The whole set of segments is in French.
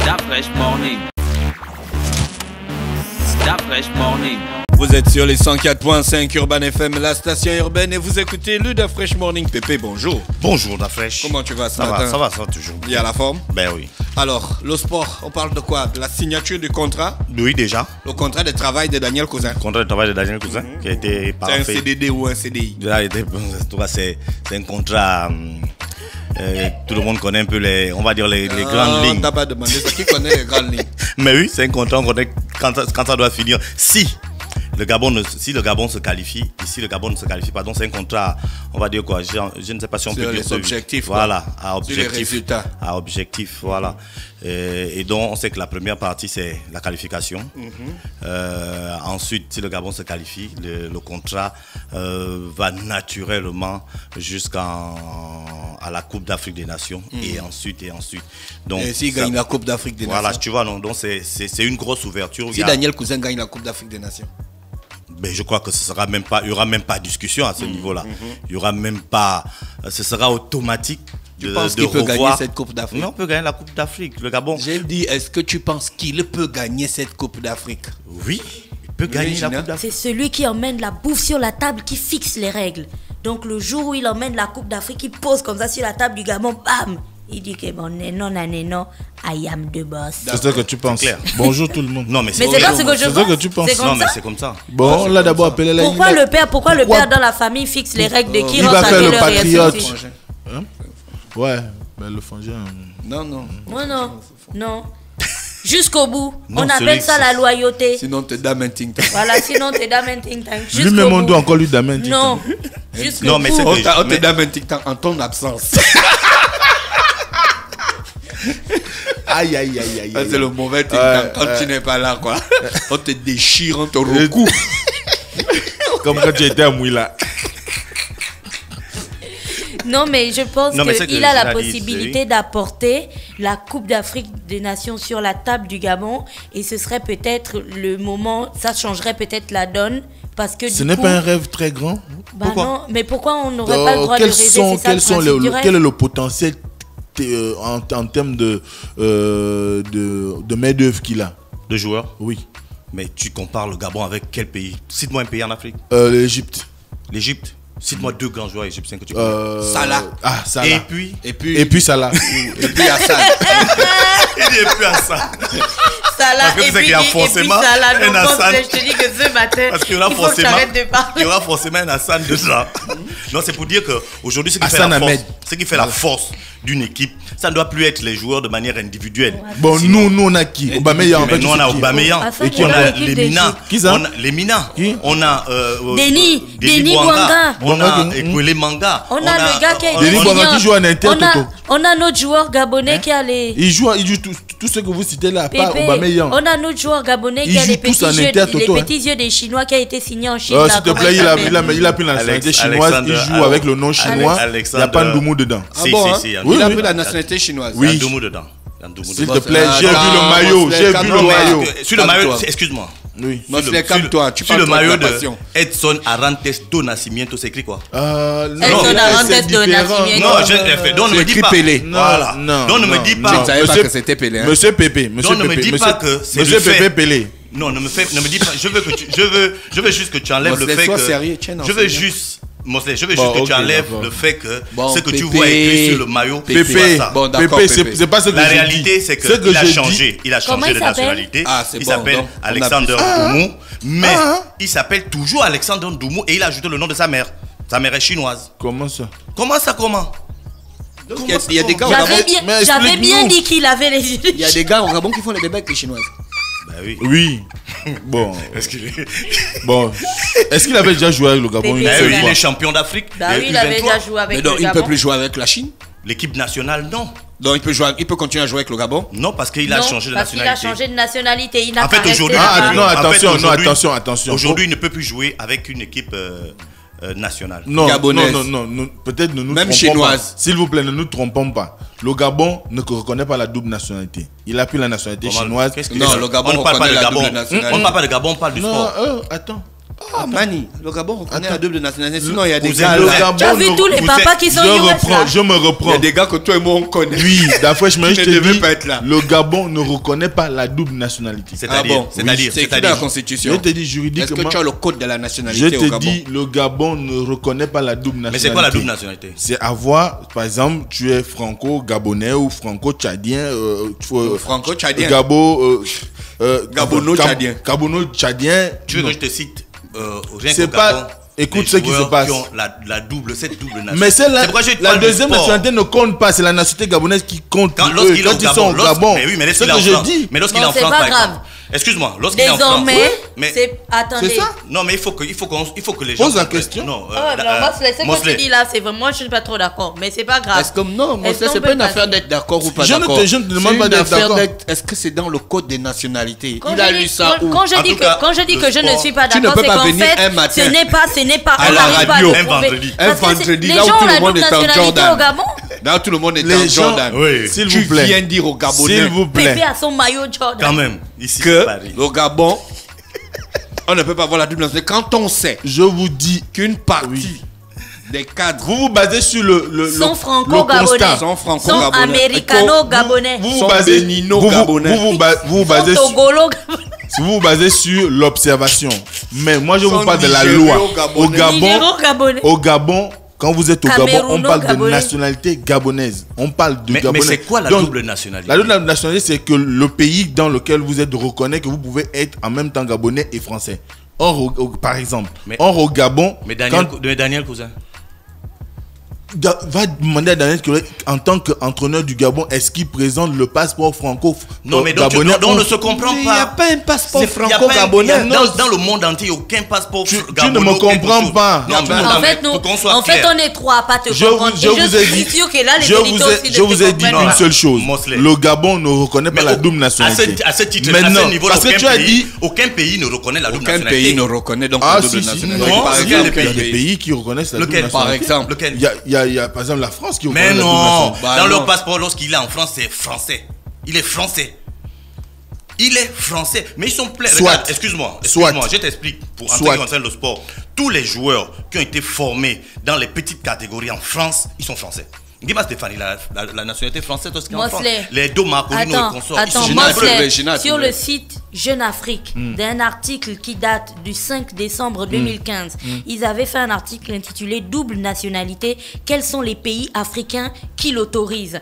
That Fresh Morning. That Fresh Morning. Vous êtes sur les 104.5 Urban FM, la station urbaine, et vous écoutez le Da Fresh Morning. Pépé, bonjour. Bonjour Da Fresh. Comment tu vas ce ça matin? va, ça va, ça va toujours. Il y a la forme? Ben oui. Alors, le sport, on parle de quoi? De la signature du contrat? Oui, déjà. Le contrat de travail de Daniel Cousin. Le contrat de travail de Daniel Cousin qui a été parfait. C'est un CDD ou un CDI? C'est un contrat. Tout le monde connaît un peu les grandes lignes. On t'a pas demandé ça. Qui connaît les grandes lignes? Mais oui, c'est un contrat, on connaît quand ça doit finir. Si le Gabon se qualifie, c'est un contrat, on va dire quoi, je ne sais pas si on peut dire les objectifs. Voilà, à objectif. Sur les résultats. À objectif, voilà. Et donc, on sait que la première partie, c'est la qualification. Ensuite, si le Gabon se qualifie, le contrat va naturellement jusqu'à la Coupe d'Afrique des Nations. Et ensuite. Donc, et s'il gagne la Coupe d'Afrique des Nations? Voilà, tu vois, non, donc c'est une grosse ouverture. Si Daniel Cousin gagne la Coupe d'Afrique des Nations? Ben, je crois que il y aura même pas discussion à ce niveau-là. Il y aura même pas, ce sera automatique. Tu penses qu'il peut gagner cette Coupe d'Afrique? Non, on peut gagner la Coupe d'Afrique. Le Gabon. J'ai dit, est-ce que tu penses qu'il peut gagner cette Coupe d'Afrique? Oui, il peut gagner la Coupe d'Afrique. C'est celui qui emmène la bouffe sur la table qui fixe les règles. Donc le jour où il emmène la Coupe d'Afrique, il pose comme ça sur la table du Gabon, bam! Il dit que bon, non, I am the boss. C'est ça que tu penses. Bonjour tout le monde. Non, mais c'est pas ce que je pense. C'est ça que tu penses. Non, mais c'est comme ça. Bon, on l'a d'abord appelé la Pourquoi le père dans la famille fixe les règles de qui il rentre va à faire quelle le heure et patriote. ainsi de suite. Hein? Ouais, mais le frangin. Non. Jusqu'au bout. Non, On appelle ça la loyauté. Sinon, t'es damanting. Voilà, sinon t'es damanting. Lui-même, on doit encore lui damanting. Non. Jusqu'au bout. Non, mais c'est On te damanting en ton absence. Aïe. C'est le mauvais ting quand tu n'es pas là, quoi. On te déchire, on te recoue. Comme quand tu étais à Mouila. Non, mais je pense qu'il a la possibilité dit, d'apporter la Coupe d'Afrique des Nations sur la table du Gabon. Et ce serait peut-être le moment, ça changerait peut-être la donne. Parce que ce n'est pas un rêve très grand? Pourquoi? Non, mais pourquoi on n'aurait pas le droit de rêver? Quel est le potentiel en termes de main-d'œuvre qu'il a? De joueurs? Oui. Mais tu compares le Gabon avec quel pays? Cite-moi un pays en Afrique. L'Égypte. L'Égypte? Cite-moi deux grands joueurs égyptiens que tu connais. Salah. Ah, Salah. Et puis Salah. Et puis Hassan. Il dit et puis Hassan. Salah, et puis Salah. Non, je te dis que ce matin, parce qu'il y aura il y aura forcément un Hassan dedans. Non, c'est pour dire qu'aujourd'hui, ce qui fait la force d'une équipe, ça ne doit plus être les joueurs de manière individuelle. Bon, nous on a qui? Aubameyang. Nous on a Aubameyang. Et on a Lemina. Qui ça? Lemina. On a Denis Bouanga. On a Ekwele Manga. On a le gars qui est Denis Bouanga qui joue en Inter. On a notre joueur gabonais qui a les... Il joue tout ce que vous citez là, pas Aubameyang. On a notre joueur gabonais qui a les petits yeux des Chinois qui a été signé en Chine. S'il te plaît, il a pris la nationalité chinoise. Il joue avec le nom chinois. Il n'y a pas Ndoumou dedans. Si. Il a pris la nationalité chinoise. Oui. Il y a Ndoumou dedans. S'il te plaît, j'ai vu le maillot. Sur le maillot, excuse-moi. Oui. Calme-toi, tu parles sur le maillot de passion. Edson Arantes do Nascimento, c'est écrit quoi? Edson Arantes do Nascimento. Non, je l'ai fait. Donc ne me dis pas. Pelé. Voilà. Donc ne me dis pas. Je ne savais pas que c'était Pelé. Monsieur Pépé. Donc ne me dis pas que c'est Monsieur Pépé Pelé. Non, ne me dis pas. Je veux juste que tu enlèves le fait que. Je veux juste que tu enlèves le fait que ce que tu vois écrit sur le maillot, Pépé, c'est pas ce que la réalité, c'est qu'il a changé. Il a changé de nationalité. Il s'appelle Alexander Ndoumou, mais il s'appelle toujours Alexander Ndoumou et il a ajouté le nom de sa mère. Sa mère est chinoise. Comment ça? Comment? Il y a des gars J'avais bien dit qu'il avait les yeux. Il y a des gars au Gabon qui font les débats avec les Chinoises. Bah oui. Oui. Bon. Est-ce qu'il avait déjà joué avec le Gabon? Il est champion d'Afrique. Bah oui, il avait déjà joué avec le Gabon. Il ne peut plus jouer avec la Chine. L'équipe nationale, non. Donc il peut continuer à jouer avec le Gabon? Non, parce qu'il a changé de nationalité. Parce qu'il a changé de nationalité. Il n'a en fait, aujourd'hui, attention. Aujourd'hui, il ne peut plus jouer avec une équipe nationale. Non, peut-être ne nous même trompons chinoise. pas. S'il vous plaît, ne nous trompons pas. Le Gabon ne reconnaît pas la double nationalité. Il a pris la nationalité chinoise. Non, le Gabon on ne parle pas de la Gabon. double nationalité. On ne parle pas de Gabon, on parle du sport. Attends. Ah, Mani, le Gabon reconnaît la double nationalité. Sinon, il y a des Vous gars êtes le là. Gabon, Tu as vu tous les papas qui sont Je me Il y reprends. a des gars que toi et moi on connaît. Oui, Dafresh Morning, Tu je ne te devais dis, pas être là. le Gabon ne reconnaît pas la double nationalité. Ah bon, c'est écrit dans la Je Constitution. te dis Est-ce juridiquement. que tu as le code de la Je nationalité au te Gabon? dis, le Gabon ne reconnaît pas la double nationalité. Mais c'est quoi la double nationalité? C'est avoir, par exemple, tu es franco-gabonais ou franco-tchadien. Franco-tchadien. Gabono-tchadien. Gabono-tchadien. Tu veux que je te cite rien C'est qu'au pas. Gabon, Écoute les ce qui se joueurs passe. qui ont cette double nationalité. Mais c'est pourquoi je te la parle du deuxième sport. nationalité ne compte pas. C'est la nationalité gabonaise qui compte. Quand Quand ils sont au Gabon. Mais oui, mais c'est lorsqu'il ce est que en je France. dis. Mais lorsqu'il est Non, en c'est France, pas par grave. exemple. Excuse-moi, lorsqu'il est en France. Désormais, Mais c'est. Attendez. C'est ça. non, mais il faut que les gens Pose la comprennent. question. Non, Ce que tu dis là, c'est vraiment, je suis pas trop d'accord. Mais c'est pas grave. Est-ce que non, moi, Est-ce qu'on c'est peut pas une passer? affaire d'être d'accord ou pas Je ne te- d'accord. je ne te demande C'est pas une d'être affaire d'accord. Est-ce que c'est dans le code des nationalités? Quand Il a je lu dis- ça où? Quand je En dis tout cas, que je ne sport, suis pas tu ne d'accord, peux c'est pas qu'en venir fait, un matin ce n'est pas à on la n'arrive pas radio, le un prouver. vendredi. Parce Un que vendredi, les là où gens tout ont le la monde double est en nationalité Jordan. au Gabon. Là, tout le monde est Les en gens- Jordan. Oui. S'il Tu vous plaît. viens dire aux Gabonais S'il vous plaît. Pépé a son maillot Jordan. Quand même, ici, c'est que Paris. au Gabon, on ne peut pas avoir la double nationalité quand on sait Je vous dis. qu'une partie des cadres Vous vous basez sur le Sont le franco-gabonais. constat. sont Sont franco-gabonais. américano-gabonais. Vous Sont vous basez bénino-gabonais. vous Sont basez sur, togolo-gabonais. si vous vous basez sur l'observation. Mais moi je vous Sont parle de la nigéro-gabonais. loi. Au Gabon, Nigéro-gabonais. au Gabon, quand vous êtes au Gabon, on parle de Camerouno-gabonais. nationalité gabonaise. On parle de Mais gabonais. c'est quoi la Donc, double nationalité? La double nationalité, c'est que le pays dans lequel vous êtes reconnaît que vous pouvez être en même temps gabonais et français. Or, par exemple, au Gabon, Mais Daniel Cousin. va demander à Daniel Koulé, en tant qu'entraîneur du Gabon, est-ce qu'il présente le passeport Non, mais donc, gabonais on ne se comprend Mais il n'y a pas. pas un passeport Il y a pas un- franco-gabonais. Dans le monde entier, il n'y a aucun passeport Tu gabonais, ne me quelque comprends chose. pas. Non, mais En fait, pour qu'on soit en fait, clair. on est trois à pas te Je comprendre. vous ai Et je dit, suis sûr que là, les je éditeurs aussi je ne vous te ai dit comprennent une pas. seule chose. Mosley. Le Gabon ne reconnaît pas la double nationalité. À ce titre, Maintenant, à ce niveau, parce que tu as dit, aucun pays ne reconnaît la double Aucun nationalité. pays ne reconnaît donc ah la double si, nationalité. non, Par si, exemple, il y a quel des pays? pays qui reconnaissent la double Lequel, par nationalité. exemple Lequel? Il y a par exemple la France qui reconnaît Mais la double non, nationalité. Bah dans non. leur passeport, lorsqu'il est en France, c'est français. Il est français. Il est français. Mais ils sont pleins. Soit. Regarde, excuse-moi, Soit. je t'explique. En ce Soit. qui concerne le sport, tous les joueurs qui ont été formés dans les petites catégories en France, ils sont français. Dis-moi Stéphanie, la nationalité française, tout ce qui est en France. Mosley. Les deux Marcolino et consorts, ils sont Attends, Ginat, nombreux. Mosley, Ginat, sur oui. le site Jeune Afrique, d'un article qui date du 5 décembre 2015, ils avaient fait un article intitulé Double nationalité, quels sont les pays africains qui l'autorisent?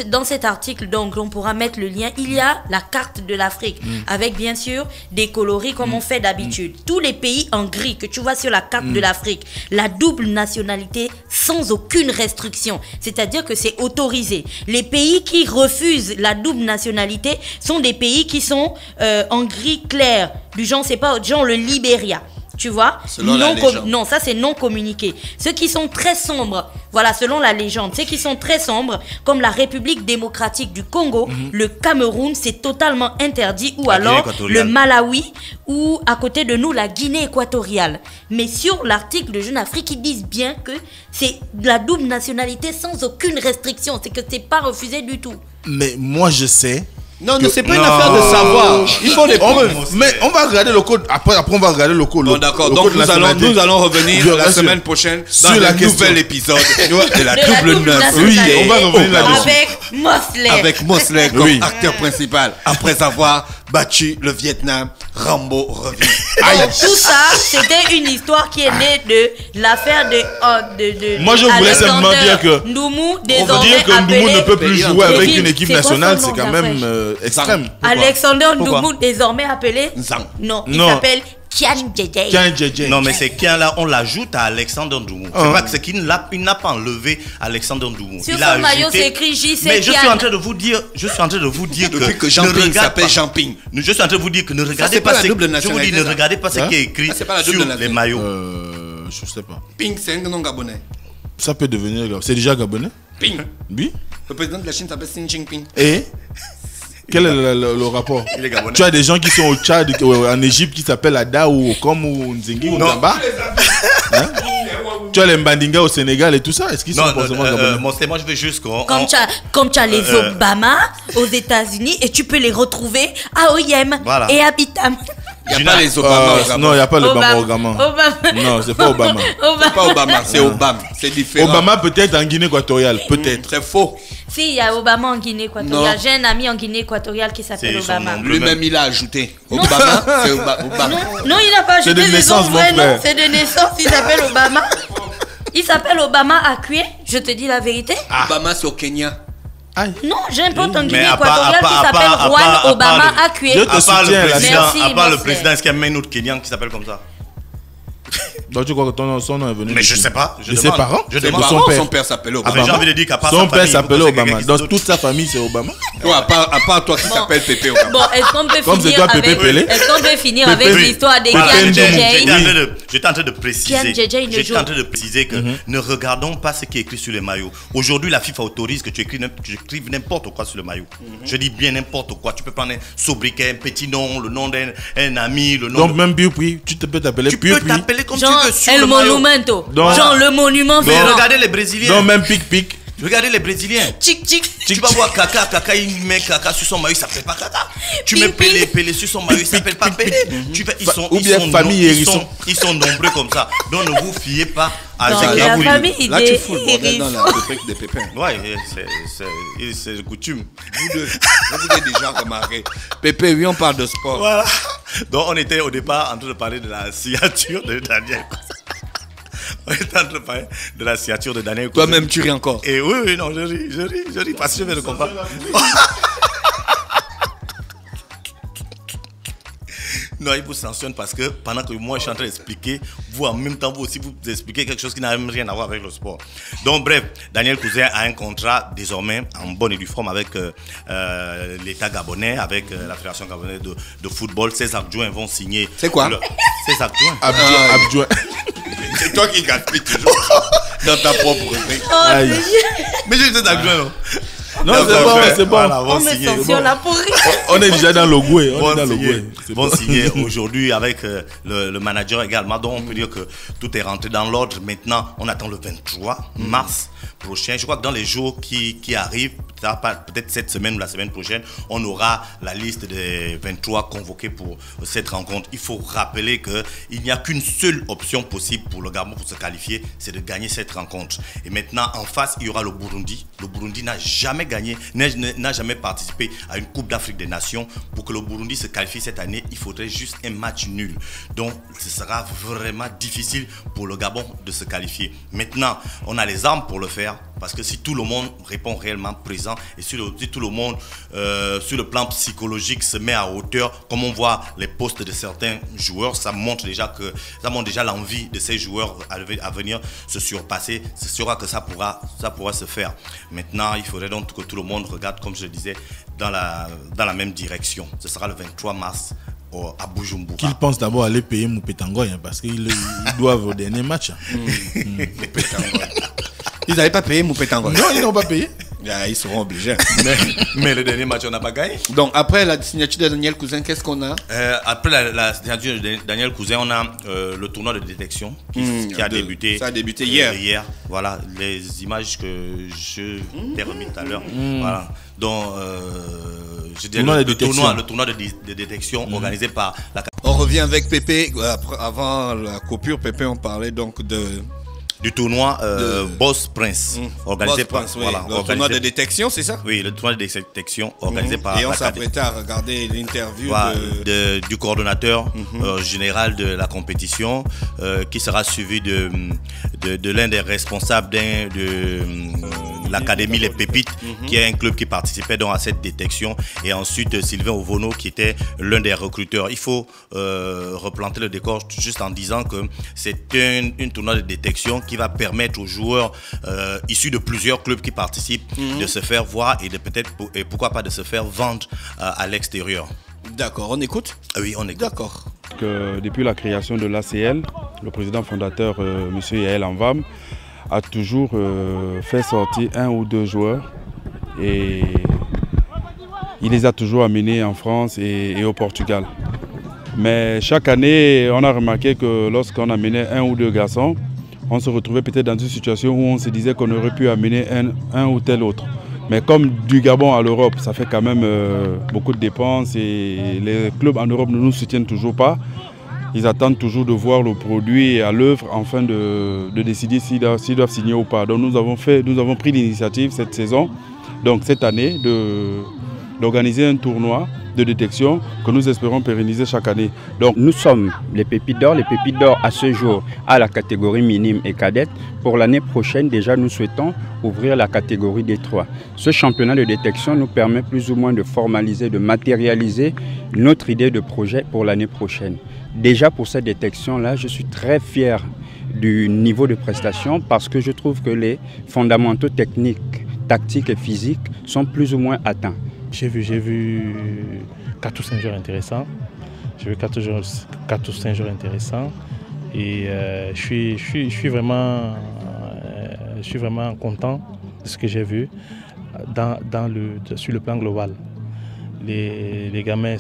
Dans cet article, donc, on pourra mettre le lien, il y a la carte de l'Afrique, avec bien sûr des coloris comme on fait d'habitude. Tous les pays en gris que tu vois sur la carte de l'Afrique, la double nationalité sans aucune restriction. C'est-à-dire que c'est autorisé. Les pays qui refusent la double nationalité sont des pays qui sont en gris clair. Du genre, c'est pas genre le Libéria. Tu vois? Selon la légende. Non, ça c'est non communiqué. Ceux qui sont très sombres, voilà, selon la légende, ceux qui sont très sombres, comme la République démocratique du Congo, le Cameroun, c'est totalement interdit, ou La alors Guinée équatoriale. le Malawi, ou à côté de nous, la Guinée équatoriale. Mais sur l'article de Jeune Afrique, ils disent bien que c'est la double nationalité sans aucune restriction, c'est que c'est pas refusé du tout. Mais moi je sais. Non, que- non, c'est pas une Non. affaire de savoir. Il faut des preuves. Mais on va regarder le code. Après on va regarder le code. Bon, le- d'accord. le Donc, code nationalité. nous allons revenir Je la rassure. semaine prochaine Sur dans la un question. nouvel épisode de la De la double double nationalité. nationalité. Oui, on va revenir là-dessus. Avec Mosley. Avec Mosley comme Oui. acteur principal. Après avoir battu le Vietnam, Rambo revient. Donc, tout ça, c'était une histoire qui est née de l'affaire de Moi, je voulais simplement Alexander dire que- Ndoumou, On veut désormais dire que Ndoumou appelé ne peut plus jouer avec Kevin, une équipe c'est quoi son nationale, nom, c'est quand Zafresh même extrême. Alexander Pourquoi Ndoumou, désormais appelé Zang. Non, il Non. s'appelle Kian Djedje. Tiens, JJ. Non, mais c'est qu'un là, on l'ajoute à Alexander Ndoumou. C'est pas que c'est qu'il n'a pas enlevé Alexander Ndoumou. Sur Il a son maillot, ajouté- c'est écrit JC Mais je suis Kian. en train de vous dire, Depuis que ne Jean Ping regarde s'appelle pas- Jean Ping. Je suis en train de vous dire que ne regardez c'est pas pas, la double je vous dis, nationalité, ne ça. regardez pas ce Hein? qui est écrit Ah, c'est pas la double sur les nationalité. maillots. Je sais pas. Ping, c'est un nom gabonais. Ça peut devenir. C'est déjà gabonais. Ping. Oui. Le président de la Chine s'appelle Xi Jinping. Et quel est le rapport? Il est gabonais. Tu as des gens qui sont au Tchad, en Égypte, qui s'appellent Ada ou Okom ou Nzengi ou Nzamba. Hein? Tu as les Mbandinga au Sénégal et tout ça. Est-ce qu'ils sont Non, forcément gabonais? moi je veux juste qu'on. Comme tu as les Obama aux États-Unis et tu peux les retrouver à Oyem Voilà. et à Bitam. Il n'y a pas les Obama au Gabon. Non, il n'y a pas l'Obama au Gabon. Non, c'est pas Obama. C'est pas Obama, c'est Obama. C'est différent. Obama peut-être en Guinée équatoriale, peut-être. C'est faux. Si, il y a Obama en Guinée équatoriale. J'ai un ami en Guinée équatoriale qui s'appelle Obama. Lui-même, il a ajouté. Obama, c'est Obama. Non, il n'a pas ajouté. C'est de naissance, mon frère. C'est de naissance, il s'appelle Obama. Il s'appelle Obama Akwe, je te dis la vérité. Obama, c'est au Kenya. Non, j'ai un pote en Guinée équatoriale qui s'appelle Juan Obama Akwe. À part le président, est-ce qu'il y a même un autre Kenyan qui s'appelle comme ça? Donc tu crois que son nom est venu? Mais je sais pas. De ses parents? Je demande. Son père s'appelait Obama. J'ai envie de dire qu'à part son père s'appelait Obama. Donc toute sa famille c'est Obama. Non, à part toi qui s'appelle Pépé Obama. Bon, est-ce qu'on peut comme c'est toi Pépé Pelé? Est-ce qu'on peut finir avec l'histoire des Kian JJ? J'étais en train de préciser que ne regardons pas ce qui est écrit sur les maillots. Aujourd'hui, la FIFA autorise que tu écrives n'importe quoi sur le maillot. Je dis bien n'importe quoi. Tu peux prendre un sobriquet, un petit nom, le nom d'un ami, le nom. Donc même Piu, tu peux t'appeler Piu. Tu peux t'appeler comme tu veux sur El le maillot. Monumento. Genre le monument. Mais regardez les Brésiliens. Donc même Pic. Regardez les Brésiliens. Tu vas voir Kaka, il met Kaka sur son maillot, il s'appelle pas Kaka. Tu mets Pelé sur son maillot, il s'appelle pas Pelé. Ils sont nombreux comme ça. Donc ne vous fiez pas à ce la famille. Là, tu fous le bordel dans la rubrique des pépins. Ouais, c'est coutume. Vous êtes déjà remarqué. Pépé, oui, on parle de sport. Voilà. Donc on était au départ en train de parler de la signature de Daniel. On est en train de parler de la signature de Daniel. Toi-même, tu ris encore. Et oui, non, je ris parce que je vais le comprendre. Non, il vous sanctionne parce que pendant que moi je suis en train d'expliquer, vous en même temps, vous aussi, vous expliquez quelque chose qui n'a même rien à voir avec le sport. Donc bref, Daniel Cousin a un contrat désormais en bonne et due forme avec l'État gabonais, avec la Fédération gabonaise de football. Ses adjoints vont signer. C'est quoi? Ses adjoints. Adjoint. C'est toi qui gaspilles toujours dans ta propre rubrique. Mais j'ai des adjoints, non? Non, c'est bon. Voilà, On me sanctionne là pour rire. On est déjà dans le goût. Vont signer aujourd'hui avec le manager également. Donc on peut dire que tout est rentré dans l'ordre. Maintenant, on attend le 23 mars prochain. Je crois que dans les jours qui arrivent, peut-être cette semaine ou la semaine prochaine, on aura la liste des 23 convoqués pour cette rencontre. Il faut rappeler qu'il n'y a qu'une seule option possible pour le Gabon pour se qualifier, c'est de gagner cette rencontre. Et maintenant, en face, il y aura le Burundi. Le Burundi n'a jamais gagné, n'a jamais participé à une Coupe d'Afrique des Nations. Pour que le Burundi se qualifie cette année, il faudrait juste un match nul. Donc, ce sera vraiment difficile pour le Gabon de se qualifier. Maintenant, on a les armes pour le faire, parce que si tout le monde répond réellement présent et si tout le monde, sur le plan psychologique, se met à hauteur, comme on voit les postes de certains joueurs, ça montre déjà l'envie de ces joueurs à venir se surpasser. C'est sûr que ça pourra se faire. Maintenant, il faudrait donc que tout le monde regarde, comme je le disais, dans la même direction. Ce sera le 23 mars à Bujumbura. Qu'ils pensent d'abord aller payer Moupetangoy parce qu'ils doivent au dernier match. Ils n'avaient pas payé Moupetangoy. Non, ils n'ont pas payé. Ils seront obligés. Mais le dernier match, on n'a pas gagné. Donc, après la signature de Daniel Cousin, qu'est-ce qu'on a? Après la signature de Daniel Cousin, on a le tournoi de détection qui a débuté. Ça a débuté hier. Voilà, les images que je t'ai remis tout à l'heure. Voilà. Donc, le tournoi de détection organisé par la... On revient avec Pépé. Avant la coupure, Pépé, on parlait donc du tournoi Boss Prince, organisé par... Voilà, le tournoi de détection, c'est ça? Oui, le tournoi de détection organisé par... Et on s'apprêtait à regarder l'interview du coordonnateur général de la compétition, qui sera suivi de l'un des responsables de l'Académie Les Pépites, qui est un club qui participait donc à cette détection, et ensuite Sylvain Ovono, qui était l'un des recruteurs. Il faut replanter le décor juste en disant que c'est une tournoi de détection qui va permettre aux joueurs issus de plusieurs clubs qui participent de se faire voir et pourquoi pas de se faire vendre à l'extérieur. D'accord, on écoute? Oui, on écoute. D'accord. Depuis la création de l'ACL, le président fondateur, M. Yael Anvam, a toujours fait sortir un ou deux joueurs et il les a toujours amenés en France et au Portugal. Mais chaque année, on a remarqué que lorsqu'on amenait un ou deux garçons, on se retrouvait peut-être dans une situation où on se disait qu'on aurait pu amener un ou tel autre. Mais comme du Gabon à l'Europe, ça fait quand même beaucoup de dépenses et les clubs en Europe ne nous soutiennent toujours pas. Ils attendent toujours de voir le produit à l'œuvre afin de décider s'ils doivent signer ou pas. Donc nous avons pris l'initiative cette saison, donc cette année, d'organiser un tournoi de détection que nous espérons pérenniser chaque année. Donc nous sommes les Pépites d'Or. Les Pépites d'Or à ce jour à la catégorie minime et cadette. Pour l'année prochaine, déjà nous souhaitons ouvrir la catégorie des 3. Ce championnat de détection nous permet plus ou moins de formaliser, de matérialiser notre idée de projet pour l'année prochaine. Déjà pour cette détection-là, je suis très fier du niveau de prestation parce que je trouve que les fondamentaux techniques, tactiques et physiques sont plus ou moins atteints. J'ai vu 4 ou 5 joueurs intéressants. J'ai vu 4 ou 5 joueurs intéressants. Et je suis vraiment content de ce que j'ai vu sur le plan global. Les gamins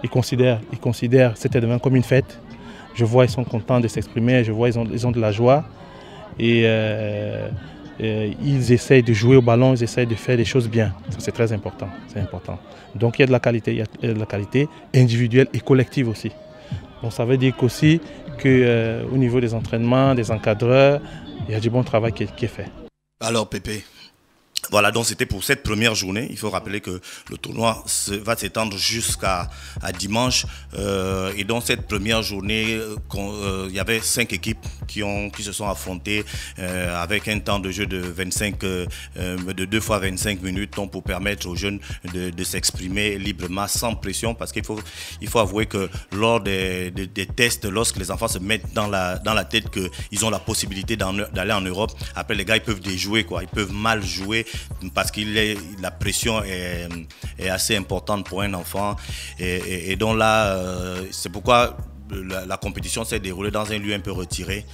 ils considèrent cet événement comme une fête. Je vois ils sont contents de s'exprimer, je vois ils ont de la joie. Et ils essayent de jouer au ballon, ils essayent de faire des choses bien. C'est très important, c'est important. Donc il y a de la qualité, individuelle et collective aussi. Donc ça veut dire qu'aussi qu'au niveau des entraînements, des encadreurs, il y a du bon travail qui est fait. Alors Pépé. Voilà, donc c'était pour cette première journée. Il faut rappeler que le tournoi va s'étendre jusqu'à dimanche. Et dans cette première journée, il y avait 5 équipes qui se sont affrontées avec un temps de jeu de 2 fois 25 minutes, donc pour permettre aux jeunes de s'exprimer librement, sans pression. Parce qu'il faut avouer que lors des tests, lorsque les enfants se mettent dans la tête qu'ils ont la possibilité d'aller en Europe, après les gars ils peuvent déjouer, quoi. Ils peuvent mal jouer. Parce que la pression est assez importante pour un enfant. Et donc là, c'est pourquoi la compétition s'est déroulée dans un lieu un peu retiré,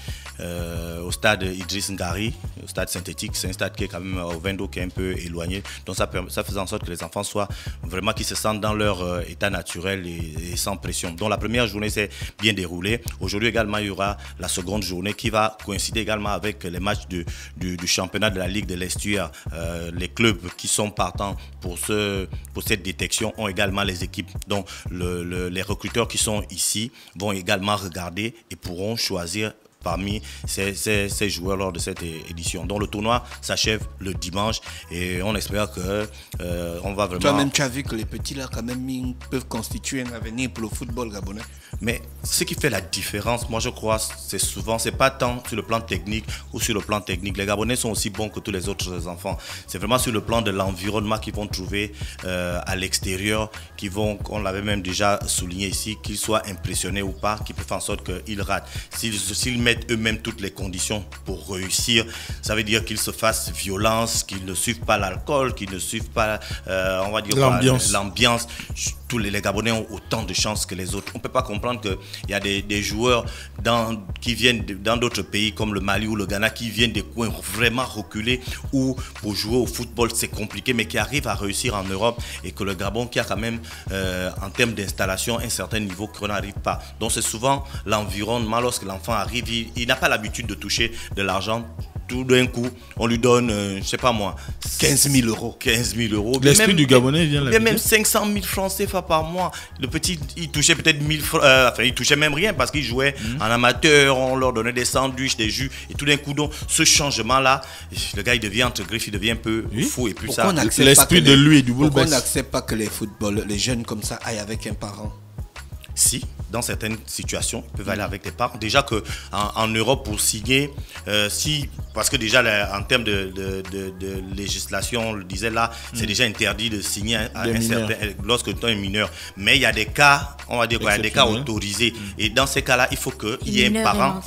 au stade Idriss Ngari, au stade synthétique. C'est un stade qui est quand même au Vendo, qui est un peu éloigné. Donc ça faisait en sorte que les enfants soient vraiment, qu'ils se sentent dans leur état naturel et sans pression. Donc la première journée s'est bien déroulée. Aujourd'hui également, il y aura la seconde journée qui va coïncider également avec les matchs du championnat de la Ligue de l'Estuaire. Les clubs qui sont partants pour cette détection ont également les équipes. Donc les recruteurs qui sont ici vont également regarder et pourront choisir parmi ces joueurs lors de cette édition. Donc le tournoi s'achève le dimanche et on espère que on va vraiment... Toi-même, tu as vu que les petits là quand même peuvent constituer un avenir pour le football gabonais. Mais ce qui fait la différence, moi je crois, c'est pas tant sur le plan technique ou sur le plan technique. Les Gabonais sont aussi bons que tous les autres enfants. C'est vraiment sur le plan de l'environnement qu'ils vont trouver à l'extérieur, on l'avait même déjà souligné ici, qu'ils soient impressionnés ou pas, qui peut faire en sorte qu'ils ratent. S'ils mettent eux-mêmes toutes les conditions pour réussir, ça veut dire qu'ils se fassent violence, qu'ils ne suivent pas l'alcool, qu'ils ne suivent pas, on va dire, l'ambiance. Tous les Gabonais ont autant de chances que les autres. On ne peut pas comprendre qu'il y a des joueurs qui viennent dans d'autres pays comme le Mali ou le Ghana, qui viennent des coins vraiment reculés où pour jouer au football c'est compliqué, mais qui arrivent à réussir en Europe, et que le Gabon qui a quand même en termes d'installation un certain niveau qu'on n'arrive pas. Donc c'est souvent l'environnement. Lorsque l'enfant arrive, il n'a pas l'habitude de toucher de l'argent. Tout d'un coup, on lui donne, je ne sais pas moi, 15 000 euros. 15 000 euros. L'esprit du Gabonais vient là. Même 500 000 francs CFA par mois. Le petit, il touchait peut-être 1000 francs, enfin, il touchait même rien parce qu'il jouait en amateur, on leur donnait des sandwichs, des jus. Et tout d'un coup, donc, ce changement-là, le gars, il devient entre griffes, il devient un peu fou. Et puis ça, l'esprit de lui et du boule. Pourquoi on n'accepte pas que les jeunes comme ça aillent avec un parent? Si, dans certaines situations, ils peuvent aller avec des parents. Déjà qu'en Europe, pour signer, parce que déjà en termes de législation, on le disait là, c'est déjà interdit de signer lorsque tu es un mineur. Mais il y a des cas, on va dire, il y a des cas autorisés. Et dans ces cas-là, il faut qu'il y ait un parent.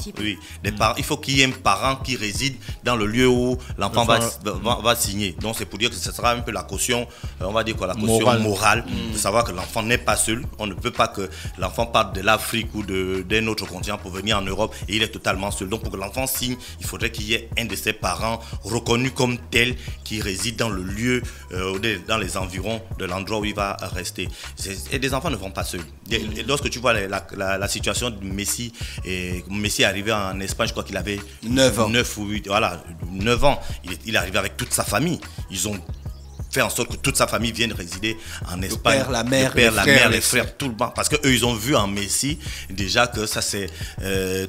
Il faut qu'il y ait un parent qui réside dans le lieu où l'enfant va signer. Donc c'est pour dire que ce sera un peu la caution, on va dire quoi, la caution morale, de savoir que l'enfant n'est pas seul. On ne peut pas que l'enfant part de l'Afrique ou d'un autre continent pour venir en Europe et il est totalement seul. Donc pour que l'enfant signe, il faudrait qu'il y ait un de ses parents reconnu comme tel qui réside dans le lieu, dans les environs de l'endroit où il va rester. Et des enfants ne vont pas seuls. Et lorsque tu vois la situation de Messi, et Messi est arrivé en Espagne, je crois qu'il avait 9 ans. 9 ou 8, voilà, 9 ans. Il est arrivé avec toute sa famille. Ils ont fait en sorte que toute sa famille vienne résider en Espagne. Le père, la mère, les frères, tout le monde. Parce qu'eux, ils ont vu en Messi déjà que ça, c'est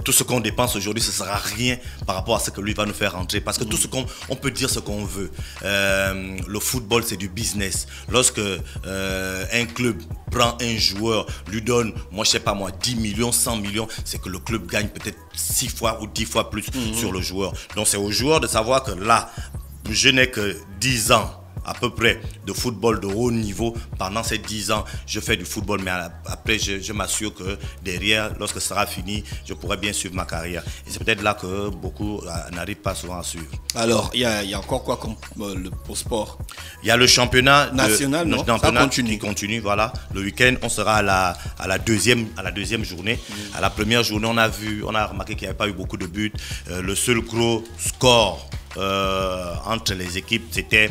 tout ce qu'on dépense aujourd'hui, ce ne sera rien par rapport à ce que lui va nous faire rentrer. Parce que tout ce on peut dire ce qu'on veut. Le football, c'est du business. Lorsque un club prend un joueur, lui donne, moi, je sais pas moi, 10 millions, 100 millions, c'est que le club gagne peut-être 6 fois ou 10 fois plus sur le joueur. Donc, c'est au joueur de savoir que là, je n'ai que 10 ans à peu près de football de haut niveau. Pendant ces 10 ans, je fais du football, mais après, je m'assure que derrière, lorsque ce sera fini, je pourrai bien suivre ma carrière. Et c'est peut-être là que beaucoup n'arrivent pas souvent à suivre. Alors, il y a encore quoi comme pour sport? Il y a le championnat national, non? Ça continue. Qui continue, voilà. Le week-end, on sera à la deuxième journée. À la première journée, on a remarqué qu'il n'y avait pas eu beaucoup de buts. Le seul gros score entre les équipes, c'était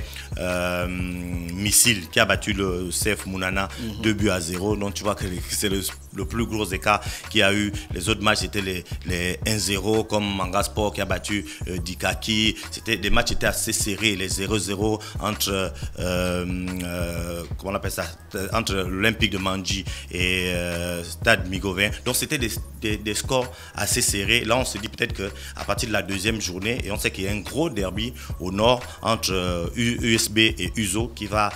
Missile qui a battu le CF Mounana 2-0. Donc tu vois que c'est le plus gros écart qu'il y a eu. Les autres matchs c'était les 1-0 comme Manga Sport qui a battu Dikaki. C'était des matchs étaient assez serrés, les 0-0 entre comment on appelle ça, entre l'Olympique de Mandji et Stade Migoven. Donc c'était des scores assez serrés. Là on se dit peut-être que à partir de la deuxième journée, et on sait qu'il y a un gros derby au nord entre USB et Uzo qui sera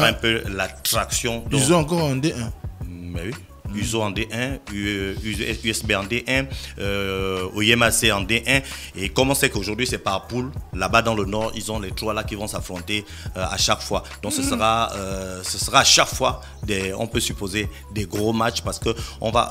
un peu l'attraction. Uzo encore en D1. Mais oui. Uzo en D1, USB en D1, OYMAC en D1. Et comme on sait qu'aujourd'hui c'est par poule, là-bas dans le nord, ils ont les trois là qui vont s'affronter à chaque fois. Donc ce sera à chaque fois, on peut supposer, des gros matchs parce que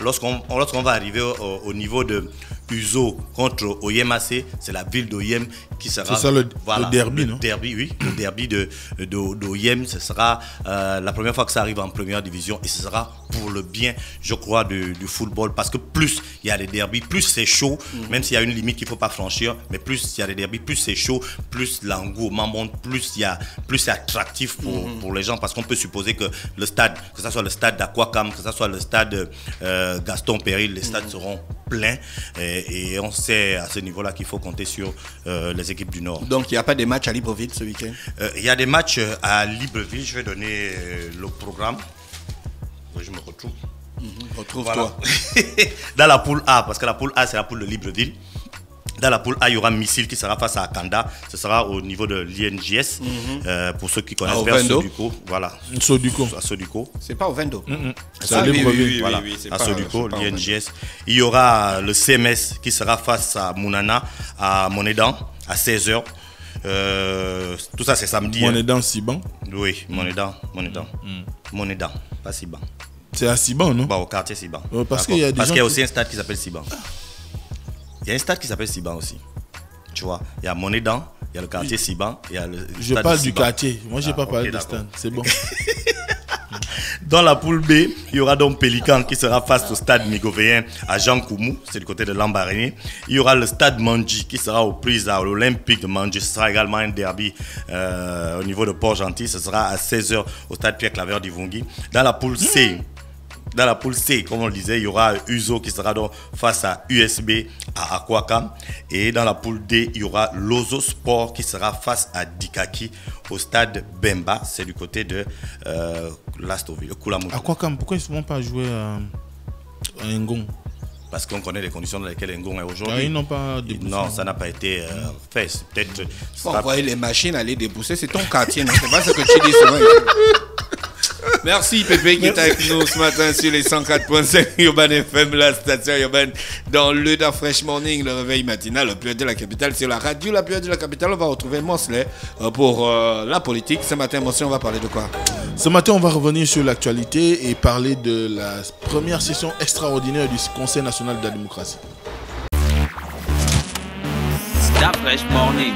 lorsqu'on va arriver au niveau de Uzo contre OYMAC, c'est la ville d'Oyem qui sera... C'est ça le derby, non? Oui, le derby d'Oyem, ce sera la première fois que ça arrive en première division et ce sera pour le bien, je crois, du football, parce que plus il y a des derbys, plus c'est chaud, même s'il y a une limite qu'il ne faut pas franchir, mais plus il y a des derbys, plus c'est chaud, plus l'engouement monte, plus c'est attractif pour les gens, parce qu'on peut supposer que le stade, que ce soit le stade d'Aquacam, que ce soit le stade Gaston Péril, les stades seront pleins et on sait à ce niveau-là qu'il faut compter sur les équipes du Nord. Donc il n'y a pas de matchs à Libreville ce week-end? Il y a des matchs à Libreville, je vais donner le programme. Je me retrouve. Retrouve-toi. Voilà. Dans la poule A, parce que la poule A, c'est la poule de Libreville. Dans la poule A, il y aura Missile qui sera face à Akanda. Ce sera au niveau de l'INJS. Pour ceux qui connaissent bien Soduco. Voilà. Soduco. C'est pas au Vendo. C'est à Libreville. Voilà. À Soduco, l'INJS. Il y aura le CMS qui sera face à Mounana, à Monédan, à 16h. Tout ça, c'est samedi. Monédan, Siban? Oui, Monédan. Monédan, pas Siban. C'est à Siban, non? Bah, au quartier Siban. Parce qu'il y a aussi un stade qui s'appelle Siban. Il y a un stade qui s'appelle Siban aussi. Tu vois, il y a Monédan, il y a le quartier Siban. Je parle du quartier. Moi, je n'ai pas parlé de stade. C'est bon. Dans la poule B, il y aura donc Pélican qui sera face au stade Migovéen à Jean Koumou, c'est du côté de Lambaréné. Il y aura le stade Mandji qui sera aux prises à l'Olympique de Mandji. Ce sera également un derby au niveau de Port-Gentil. Ce sera à 16h au stade Pierre-Claver d'Ivongui. Dans la poule C, comme on le disait, il y aura Uzo qui sera donc face à USB à Aquacam. Et dans la poule D, il y aura Lozo Sport qui sera face à Dikaki au stade Bemba. C'est du côté de Lastoville, Koulamoutou. Aquacam, pourquoi ils ne vont pas jouer à Ngon? Parce qu'on connaît les conditions dans lesquelles Ngon est aujourd'hui. Ils n'ont pas déboussé. Non, ça n'a pas été fait. Peut-être. Il faut envoyer les machines aller débousser. C'est ton quartier, non? C'est pas ce que tu dis souvent. Merci Pépé qui est avec nous ce matin sur les 104.5 Urban FM, la station urbaine, dans le Da Fresh Morning, le réveil matinal, le plus de la capitale, sur la radio, la plus de la capitale. On va retrouver Monsley pour la politique. Ce matin, Monsley, on va parler de quoi? Ce matin, on va revenir sur l'actualité et parler de la première session extraordinaire du Conseil national de la démocratie. Da Fresh Morning.